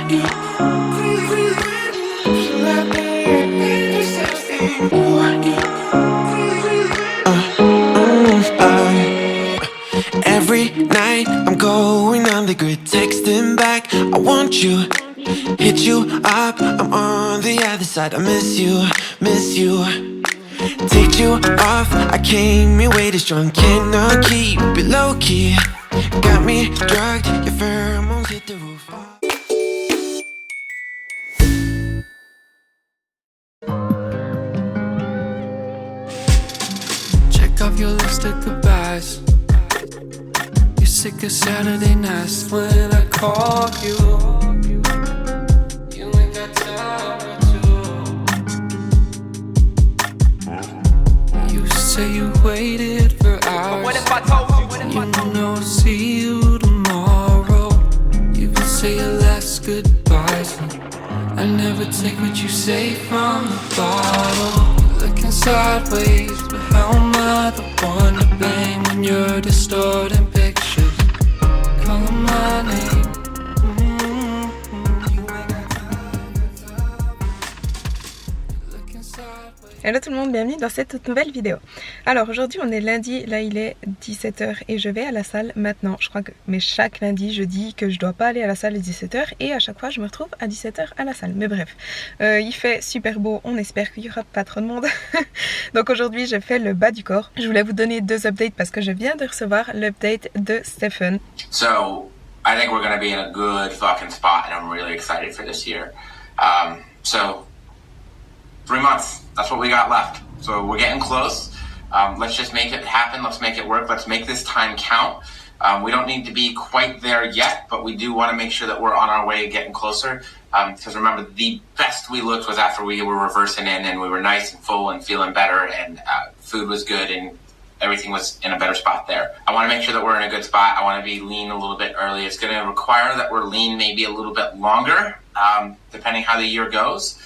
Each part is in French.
Every night I'm going on the grid, texting back, I want you, hit you up, I'm on the other side, I miss you, miss you. Take you off, I came here way too strong, cannot keep it low key. Got me drugged, your pheromones hit the roof. Check off your list of goodbyes. You're sick of Saturday nights when I call you. You ain't got time to. You say you waited for hours. What if I told you? You know I'll see you tomorrow. You can say your last goodbyes. I never take what you say from the bottle. You're looking sideways, but how am I the one to blame when you're distorting pictures? Calling my name. Hello tout le monde, bienvenue dans cette toute nouvelle vidéo. Alors aujourd'hui on est lundi, là il est 17h et je vais à la salle maintenant. Je crois que chaque lundi je dis que je dois pas aller à la salle à 17h et à chaque fois je me retrouve à 17h à la salle. Mais bref, il fait super beau, on espère qu'il y aura pas trop de monde. Donc aujourd'hui je fais le bas du corps. Je voulais vous donner deux updates parce que je viens de recevoir l'update de Stephen. So I think we're gonna be in a good fucking spot and I'm really excited for this year. So 3 months. That's what we got left. So we're getting close. Let's just make it happen. Let's make it work. Let's make this time count. We don't need to be quite there yet, but we do want to make sure that we're on our way getting closer. Because remember, the best we looked was after we were reversing in and we were nice and full and feeling better and food was good and everything was in a better spot there. I want to make sure that we're in a good spot. I want to be lean a little bit early. It's going to require that we're lean maybe a little bit longer, depending how the year goes.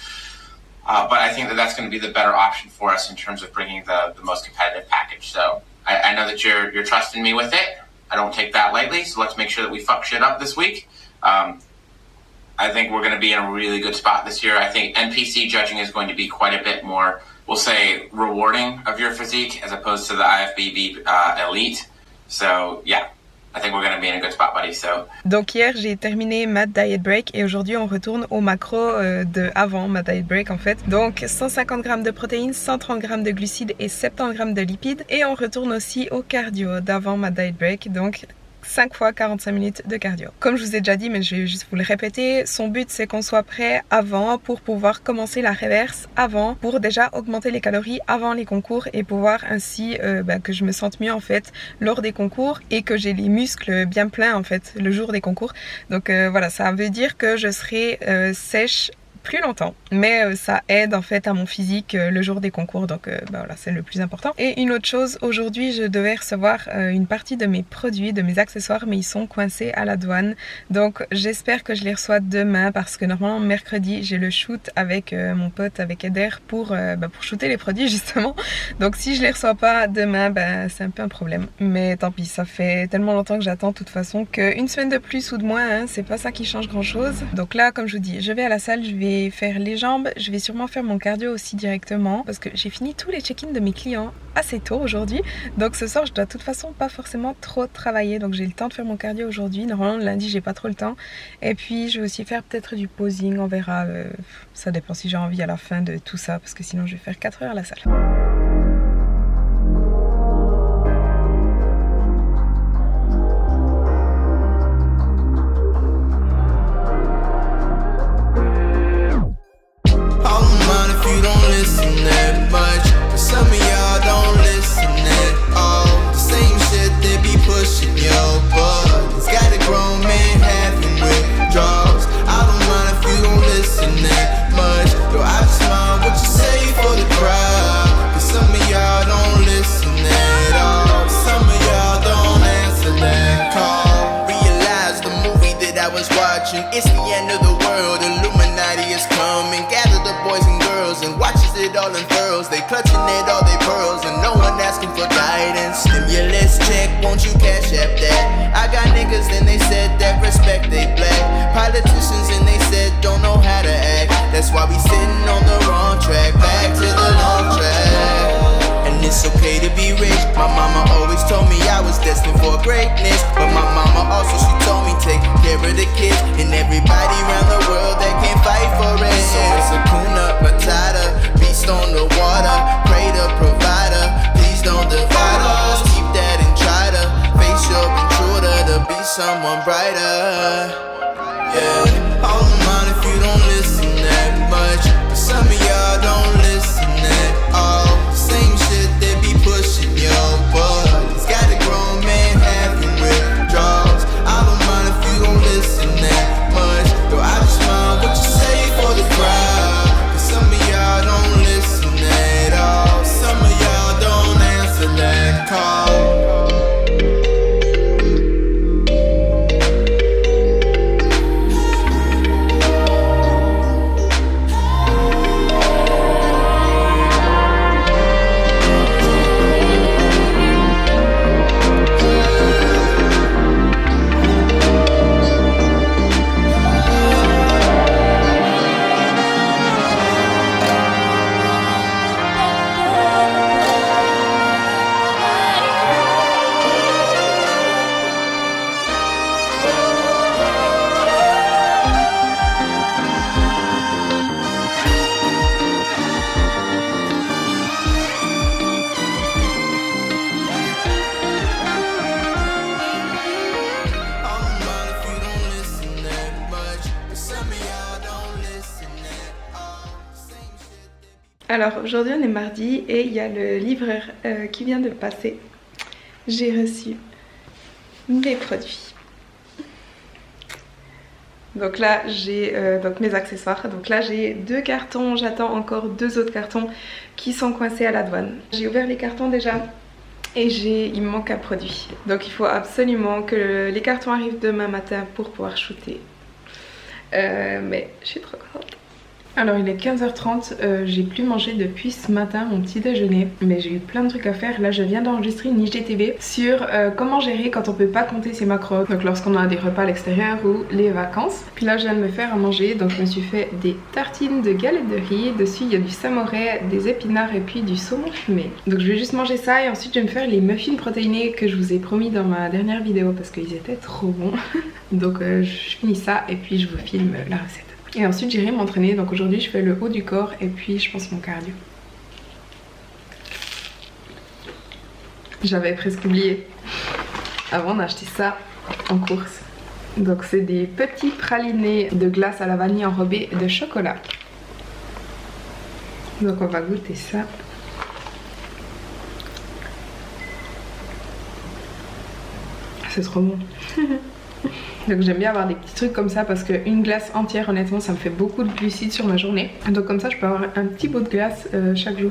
But I think that that's going to be the better option for us in terms of bringing the most competitive package. So I know that you're trusting me with it. I don't take that lightly. So let's make sure that we fuck shit up this week. I think we're going to be in a really good spot this year. I think NPC judging is going to be quite a bit more, we'll say, rewarding of your physique as opposed to the IFBB elite. So yeah. I think we're gonna be in a good spot, buddy. So. Donc hier j'ai terminé ma diet break et aujourd'hui on retourne au macro de avant ma diet break en fait. Donc 150 g de protéines, 130 g de glucides et 70 g de lipides. Et on retourne aussi au cardio d'avant ma diet break. Donc 5 fois 45 minutes de cardio. Comme je vous ai déjà dit, mais je vais juste vous le répéter, son but c'est qu'on soit prêt avant pour pouvoir commencer la reverse avant, pour déjà augmenter les calories avant les concours et pouvoir ainsi que je me sente mieux en fait lors des concours et que j'ai les muscles bien pleins en fait le jour des concours. Donc voilà, ça veut dire que je serai sèche plus longtemps, mais ça aide en fait à mon physique le jour des concours, donc voilà, c'est le plus important. Et une autre chose, aujourd'hui je devais recevoir une partie de mes produits, de mes accessoires, mais ils sont coincés à la douane, donc j'espère que je les reçois demain parce que normalement mercredi j'ai le shoot avec mon pote, avec Eder pour shooter les produits justement. Donc si je les reçois pas demain, c'est un peu un problème, mais tant pis, ça fait tellement longtemps que j'attends de toute façon qu'une semaine de plus ou de moins, c'est pas ça qui change grand chose. Donc là, comme je vous dis, je vais à la salle, je vais faire les jambes, je vais sûrement faire mon cardio aussi directement parce que j'ai fini tous les check-in de mes clients assez tôt aujourd'hui, donc ce soir je dois de toute façon pas forcément trop travailler, donc j'ai le temps de faire mon cardio aujourd'hui. Normalement le lundi j'ai pas trop le temps, et puis je vais aussi faire peut-être du posing, on verra, ça dépend si j'ai envie à la fin de tout ça parce que sinon je vais faire 4 heures à la salle. Some of y'all don't listen at all. The same shit they be pushing your buttons. Got a grown man having withdrawals. I don't mind if you don't listen that much. Yo, I just mind what you say for the crowd. Cause some of y'all don't listen at all. Some of y'all don't answer that call. Realize the movie that I was watching, it's the end of the world. Illuminati is coming. Gather the boys and girls and watches it all unfurls. They clutching at all they pearls and no one asking for guidance. Stimulus check, won't you cash app that? I got niggas and they said that respect they black. Politicians and they said destined for greatness. But my mama also, she told me take care of the kids and everybody around the world that can't fight for it. So it's Hakuna Matata, beast on the water, pray to provider, please don't divide us. Keep that and try to face your intruder to be someone brighter. Yeah, all in mind if you don't listen that much. But some of y'all don't listen at all. Same shit they be pushing your buttons. Got a grown man having withdrawals. I don't mind if you don't listen that much. Though I just mind what you say for the crowd. But some of y'all don't listen at all. Some of y'all don't answer that call. Alors aujourd'hui on est mardi et il y a le livreur qui vient de passer. J'ai reçu mes produits. Donc là j'ai mes accessoires. Donc là j'ai 2 cartons, j'attends encore 2 autres cartons qui sont coincés à la douane. J'ai ouvert les cartons déjà et il me manque un produit. Donc il faut absolument que les cartons arrivent demain matin pour pouvoir shooter. Mais je suis trop contente. Alors il est 15h30, j'ai plus mangé depuis ce matin mon petit déjeuner, mais j'ai eu plein de trucs à faire. Là je viens d'enregistrer une IGTV sur comment gérer quand on peut pas compter ses macros, donc lorsqu'on a des repas à l'extérieur ou les vacances. Puis là je viens de me faire à manger, donc je me suis fait des tartines de galettes de riz, dessus il y a du samouraï, des épinards et puis du saumon fumé. Donc je vais juste manger ça et ensuite je vais me faire les muffins protéinés que je vous ai promis dans ma dernière vidéo parce qu'ils étaient trop bons. Donc je finis ça et puis je vous filme la recette. Et ensuite j'irai m'entraîner, donc aujourd'hui je fais le haut du corps et puis je pense mon cardio. J'avais presque oublié avant d'acheter ça en course. Donc c'est des petits pralinés de glace à la vanille enrobés de chocolat. Donc on va goûter ça. C'est trop bon. Donc j'aime bien avoir des petits trucs comme ça parce qu'une glace entière honnêtement ça me fait beaucoup de glucides sur ma journée. Donc comme ça je peux avoir un petit bout de glace chaque jour.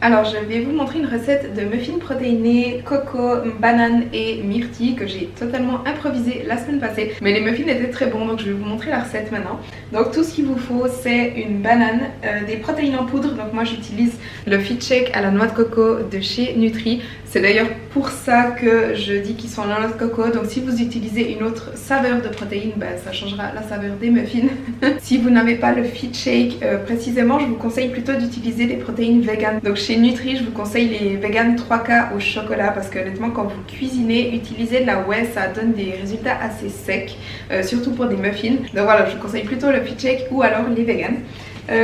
Alors je vais vous montrer une recette de muffins protéinés, coco, banane et myrtille que j'ai totalement improvisé la semaine passée. Mais les muffins étaient très bons donc je vais vous montrer la recette maintenant. Donc tout ce qu'il vous faut c'est une banane, des protéines en poudre. Donc moi j'utilise le Fit Shake à la noix de coco de chez Nutri. C'est d'ailleurs pour ça que je dis qu'ils sont à la noix de coco. Donc si vous utilisez une autre saveur de protéines, ben, ça changera la saveur des muffins. Si vous n'avez pas le Fit Shake précisément, je vous conseille plutôt d'utiliser des protéines vegan. Donc chez Nutri, je vous conseille les vegan 3K au chocolat parce que honnêtement quand vous cuisinez, utilisez de la whey, ça donne des résultats assez secs, surtout pour des muffins. Donc voilà, je vous conseille plutôt le Fit Shake ou alors les vegan.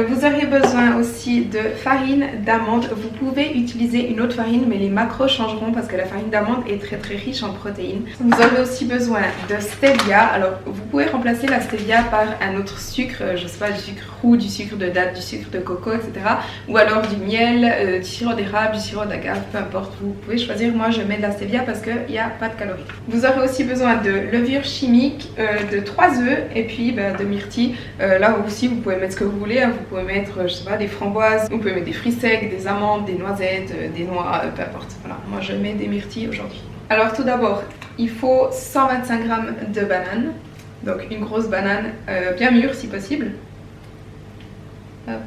Vous aurez besoin aussi de farine d'amande. Vous pouvez utiliser une autre farine mais les macros changeront parce que la farine d'amande est très riche en protéines. Vous aurez aussi besoin de stevia. Alors vous pouvez remplacer la stevia par un autre sucre, je sais pas, du sucre roux, du sucre de date, du sucre de coco, etc. Ou alors du miel, du sirop d'érable, du sirop d'agave, peu importe, vous pouvez choisir. Moi je mets de la stevia parce qu'il n'y a pas de calories. Vous aurez aussi besoin de levure chimique, de 3 œufs et puis de myrtille. Là aussi vous pouvez mettre ce que vous voulez. Vous pouvez mettre, je sais pas, des framboises, vous pouvez mettre des fruits secs, des amandes, des noisettes, des noix, peu importe. Voilà, moi je mets des myrtilles aujourd'hui. Alors tout d'abord, il faut 125 g de banane. Donc une grosse banane bien mûre si possible. Hop.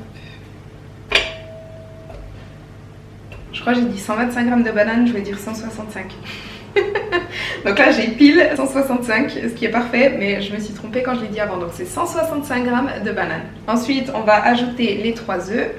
Je crois que j'ai dit 125 g de banane, je vais dire 165. Donc là j'ai pile 165, ce qui est parfait, mais je me suis trompée quand je l'ai dit avant. Donc c'est 165 g de banane. Ensuite on va ajouter les 3 œufs.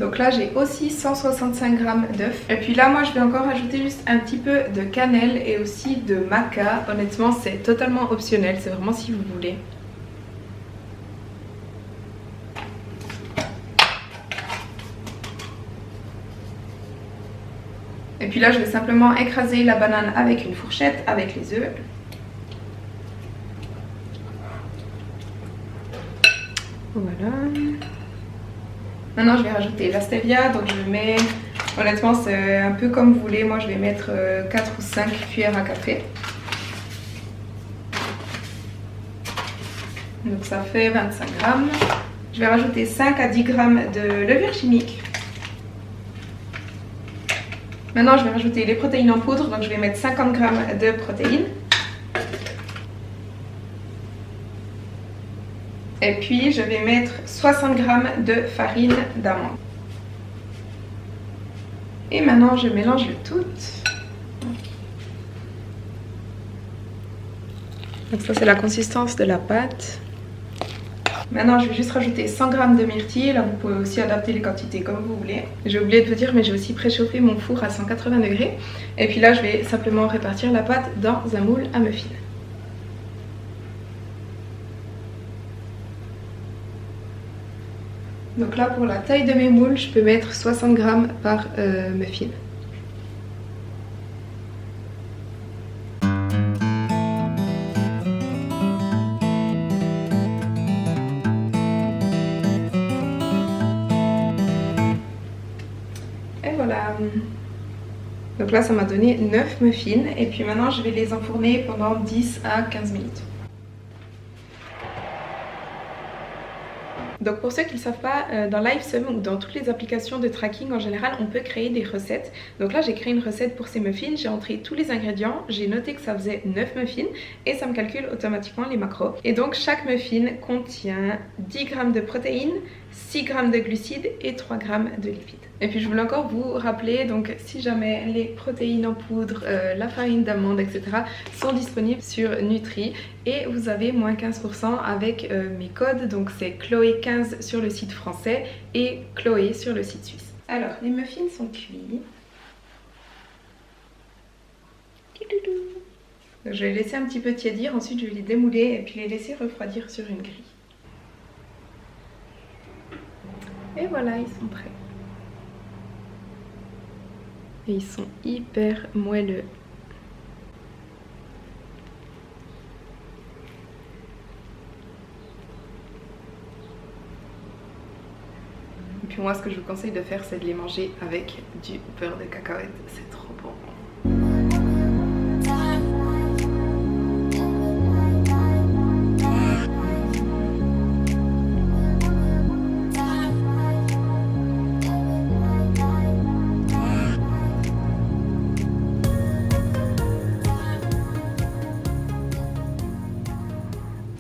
Donc là j'ai aussi 165 g d'œufs. Et puis là moi je vais encore ajouter juste un petit peu de cannelle et aussi de maca. Honnêtement c'est totalement optionnel, c'est vraiment si vous voulez. Et puis là je vais simplement écraser la banane avec une fourchette, avec les œufs. Voilà. Maintenant je vais rajouter la stevia, donc je mets, honnêtement c'est un peu comme vous voulez, moi je vais mettre 4 ou 5 cuillères à café. Donc ça fait 25 g. Je vais rajouter 5 à 10 g de levure chimique. Maintenant je vais rajouter les protéines en poudre, donc je vais mettre 50 g de protéines. Et puis je vais mettre 60 g de farine d'amande. Et maintenant je mélange le tout. Donc ça c'est la consistance de la pâte. Maintenant je vais juste rajouter 100 g de myrtille. Là vous pouvez aussi adapter les quantités comme vous voulez. J'ai oublié de vous dire mais j'ai aussi préchauffé mon four à 180 degrés. Et puis là je vais simplement répartir la pâte dans un moule à muffins. Donc là pour la taille de mes moules, je peux mettre 60 g par muffin. Et voilà. Donc là ça m'a donné 9 muffins et puis maintenant je vais les enfourner pendant 10 à 15 minutes. Donc pour ceux qui ne le savent pas, dans Livesum ou dans toutes les applications de tracking en général, on peut créer des recettes. Donc là j'ai créé une recette pour ces muffins, j'ai entré tous les ingrédients, j'ai noté que ça faisait 9 muffins et ça me calcule automatiquement les macros. Et donc chaque muffin contient 10 g de protéines, 6 g de glucides et 3 g de lipides. Et puis je voulais encore vous rappeler, donc si jamais les protéines en poudre, la farine d'amande, etc. sont disponibles sur Nutri et vous avez moins 15% avec mes codes, donc c'est Chloé15 sur le site français et Chloé sur le site suisse. Alors les muffins sont cuits. Donc, je vais les laisser un petit peu tiédir, ensuite je vais les démouler et puis les laisser refroidir sur une grille. Et voilà, ils sont prêts. Et ils sont hyper moelleux. Et puis moi ce que je vous conseille de faire c'est de les manger avec du beurre de cacahuète, c'est trop bon.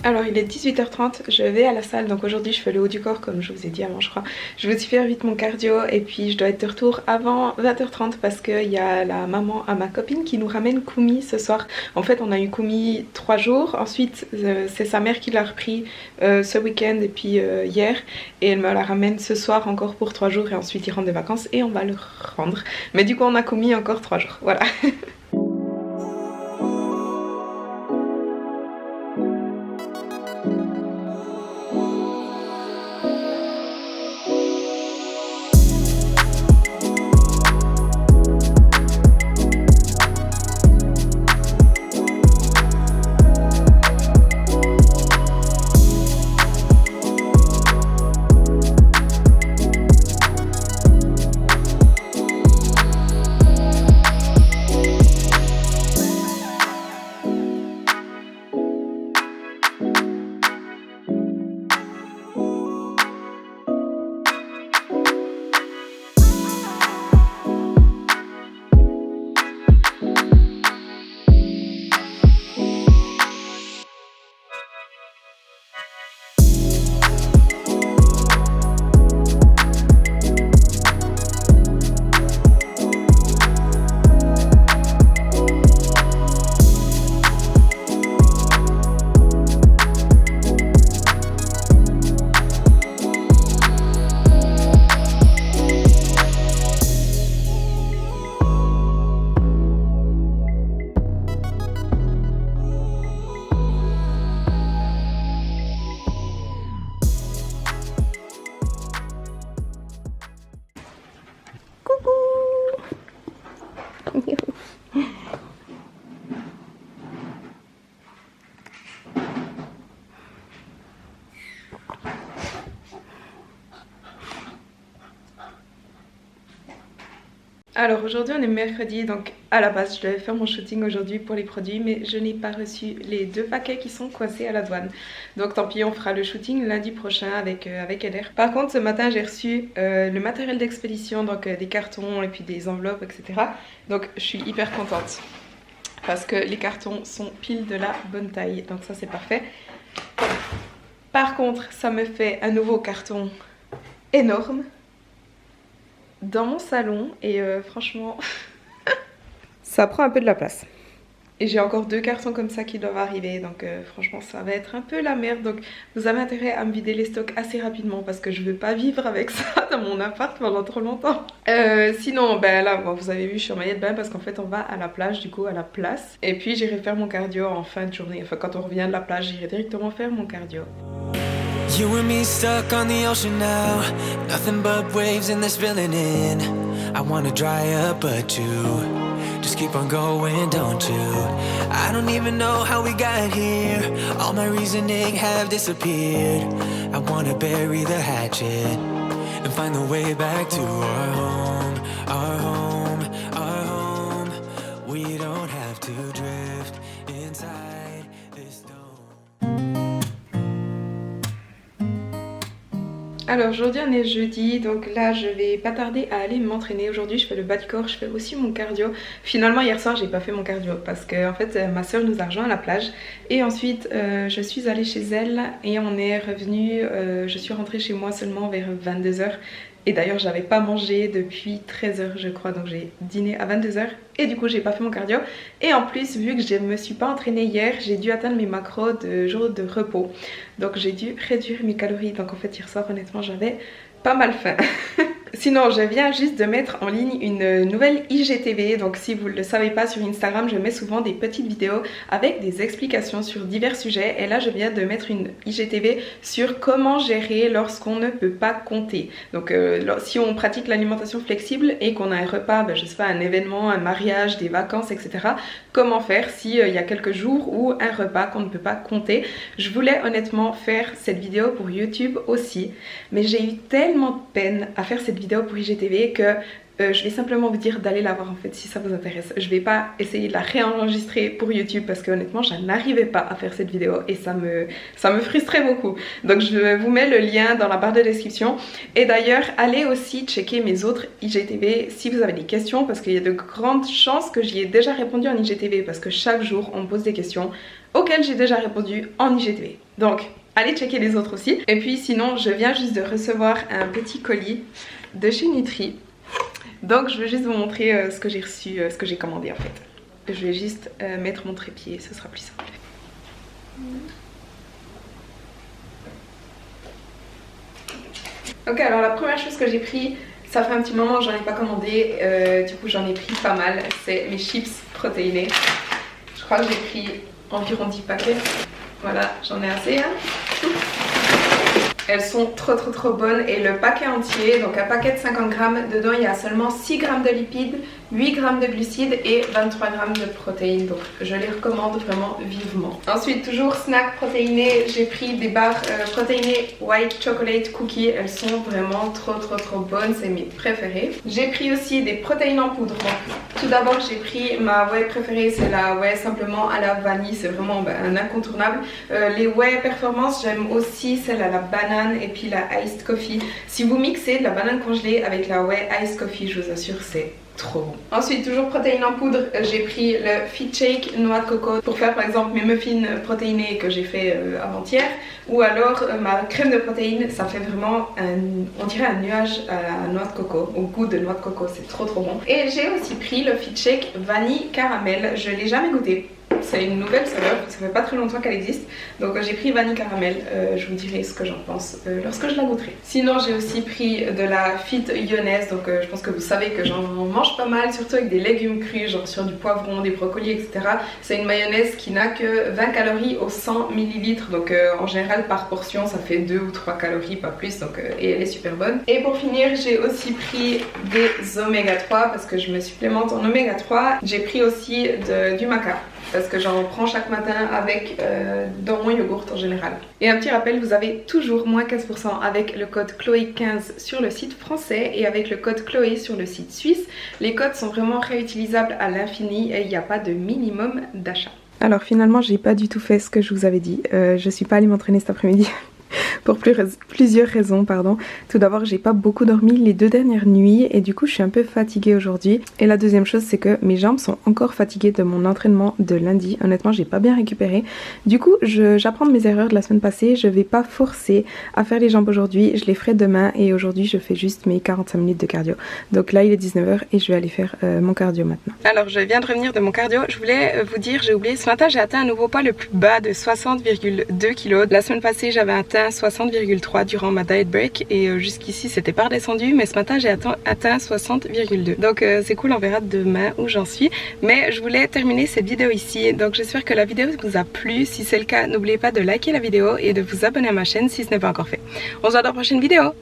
Alors il est 18h30, je vais à la salle, donc aujourd'hui je fais le haut du corps comme je vous ai dit avant je crois. Je vais aussi faire vite mon cardio et puis je dois être de retour avant 20h30 parce qu'il y a la maman à ma copine qui nous ramène Koumi ce soir. En fait on a eu Koumi 3 jours, ensuite c'est sa mère qui l'a repris ce week-end et puis hier. Et elle me la ramène ce soir encore pour 3 jours et ensuite il rentre des vacances et on va le rendre. Mais du coup on a Koumi encore 3 jours, voilà. Alors aujourd'hui on est mercredi, donc à la base je devais faire mon shooting aujourd'hui pour les produits, mais je n'ai pas reçu les 2 paquets qui sont coincés à la douane. Donc tant pis, on fera le shooting lundi prochain avec Eder. Par contre ce matin j'ai reçu le matériel d'expédition, donc des cartons et puis des enveloppes, etc. Donc je suis hyper contente parce que les cartons sont pile de la bonne taille, donc ça c'est parfait. Par contre ça me fait un nouveau carton énorme dans mon salon et franchement ça prend un peu de la place et j'ai encore 2 cartons comme ça qui doivent arriver, donc franchement ça va être un peu la merde. Donc vous avez intérêt à me vider les stocks assez rapidement parce que je veux pas vivre avec ça dans mon appart pendant trop longtemps. Sinon ben là bon, vous avez vu je suis en maillot de bain parce qu'en fait on va à la plage, du coup à la place, et puis j'irai faire mon cardio en fin de journée. Enfin quand on revient de la plage j'irai directement faire mon cardio. You and me stuck on the ocean now. Nothing but waves and they're spilling in. I wanna dry up but you just keep on going, don't you? I don't even know how we got here. All my reasoning have disappeared. I wanna bury the hatchet and find the way back to our home, our home, our home. We don't have to drift inside this dome. Alors aujourd'hui on est jeudi, donc là je vais pas tarder à aller m'entraîner. Aujourd'hui je fais le bas du corps, je fais aussi mon cardio. Finalement hier soir j'ai pas fait mon cardio parce que en fait ma soeur nous a rejoint à la plage. Et ensuite je suis allée chez elle et on est revenu, je suis rentrée chez moi seulement vers 22 h. Et d'ailleurs j'avais pas mangé depuis 13 h je crois, donc j'ai dîné à 22 h. Et du coup j'ai pas fait mon cardio. Et en plus vu que je me suis pas entraînée hier, j'ai dû atteindre mes macros de jour de repos. Donc j'ai dû réduire mes calories. Donc en fait hier soir honnêtement j'avais pas mal faim. Sinon je viens juste de mettre en ligne une nouvelle IGTV. Donc si vous ne le savez pas, sur Instagram je mets souvent des petites vidéos avec des explications sur divers sujets. Et là je viens de mettre une IGTV sur comment gérer lorsqu'on ne peut pas compter. Donc si on pratique l'alimentation flexible et qu'on a un repas, ben, je sais pas, un événement, un mariage, des vacances, etc. Comment faire si il y a quelques jours ou un repas qu'on ne peut pas compter. Je voulais honnêtement faire cette vidéo pour YouTube aussi, mais j'ai eu tellement de peine à faire cette vidéo pour IGTV que je vais simplement vous dire d'aller la voir en fait si ça vous intéresse. Je vais pas essayer de la réenregistrer pour YouTube parce que honnêtement je n'arrivais pas à faire cette vidéo et ça me frustrait beaucoup. Donc je vous mets le lien dans la barre de description. Et d'ailleurs allez aussi checker mes autres IGTV si vous avez des questions, parce qu'il y a de grandes chances que j'y ai déjà répondu en IGTV parce que chaque jour on me pose des questions auxquelles j'ai déjà répondu en IGTV. Donc allez checker les autres aussi. Et puis sinon je viens juste de recevoir un petit colis de chez Nutri. Donc je vais juste vous montrer ce que j'ai reçu, ce que j'ai commandé en fait. Je vais juste mettre mon trépied, ce sera plus simple. Ok, alors la première chose que j'ai pris, ça fait un petit moment que j'en ai pas commandé, du coup j'en ai pris pas mal, c'est mes chips protéinés. Je crois que j'ai pris environ 10 paquets, voilà, j'en ai assez hein. Elles sont trop bonnes et le paquet entier, donc un paquet de 50 grammes, dedans il y a seulement 6 grammes de lipides, 8 grammes de glucides et 23 grammes de protéines, donc je les recommande vraiment vivement. Ensuite toujours snack protéiné, j'ai pris des barres protéinées white chocolate cookie, elles sont vraiment trop bonnes, c'est mes préférées. J'ai pris aussi des protéines en poudre, donc tout d'abord j'ai pris ma whey préférée, c'est la whey simplement à la vanille, c'est vraiment un incontournable. Les whey performance j'aime aussi celle à la banane et puis la iced coffee. Si vous mixez de la banane congelée avec la whey iced coffee, je vous assure c'est trop bon. Ensuite toujours protéines en poudre, j'ai pris le Fit Shake noix de coco pour faire par exemple mes muffins protéinés que j'ai fait avant-hier, ou alors ma crème de protéines, ça fait vraiment on dirait un nuage à la noix de coco, au goût de noix de coco, c'est trop bon. Et j'ai aussi pris le Fit Shake vanille caramel, je l'ai jamais goûté. c'est une nouvelle saveur, ça fait pas très longtemps qu'elle existe. Donc j'ai pris vanille caramel, je vous dirai ce que j'en pense lorsque je la goûterai. Sinon j'ai aussi pris de la Fit Lyonnaise, donc je pense que vous savez que j'en mange pas mal, surtout avec des légumes crus, genre sur du poivron, des brocolis, etc. C'est une mayonnaise qui n'a que 20 calories au 100 ml, donc en général par portion ça fait 2 ou 3 calories, pas plus, donc, et elle est super bonne. Et pour finir j'ai aussi pris des oméga 3 parce que je me supplémente en oméga 3. J'ai pris aussi du maca, parce que j'en prends chaque matin avec dans mon yogourt en général. Et un petit rappel, vous avez toujours moins 15% avec le code Chloé15 sur le site français et avec le code Chloé sur le site suisse. Les codes sont vraiment réutilisables à l'infini et il n'y a pas de minimum d'achat. Alors finalement j'ai pas du tout fait ce que je vous avais dit, je suis pas allée m'entraîner cet après-midi. Pour plusieurs raisons, pardon. Tout d'abord, j'ai pas beaucoup dormi les 2 dernières nuits et du coup je suis un peu fatiguée aujourd'hui. Et la deuxième chose, c'est que mes jambes sont encore fatiguées de mon entraînement de lundi. Honnêtement, j'ai pas bien récupéré. Du coup, j'apprends de mes erreurs de la semaine passée. Je vais pas forcer à faire les jambes aujourd'hui. Je les ferai demain et aujourd'hui je fais juste mes 45 minutes de cardio. Donc là il est 19 h et je vais aller faire mon cardio maintenant. Alors je viens de revenir de mon cardio. Je voulais vous dire, j'ai oublié, ce matin j'ai atteint un nouveau poids le plus bas de 60,2 kg. La semaine passée j'avais atteint 60,3 durant ma diet break et jusqu'ici c'était pas redescendu, mais ce matin j'ai atteint 60,2. Donc c'est cool, on verra demain où j'en suis. Mais je voulais terminer cette vidéo ici, donc j'espère que la vidéo vous a plu. Si c'est le cas, n'oubliez pas de liker la vidéo et de vous abonner à ma chaîne si ce n'est pas encore fait. On se voit dans la prochaine vidéo.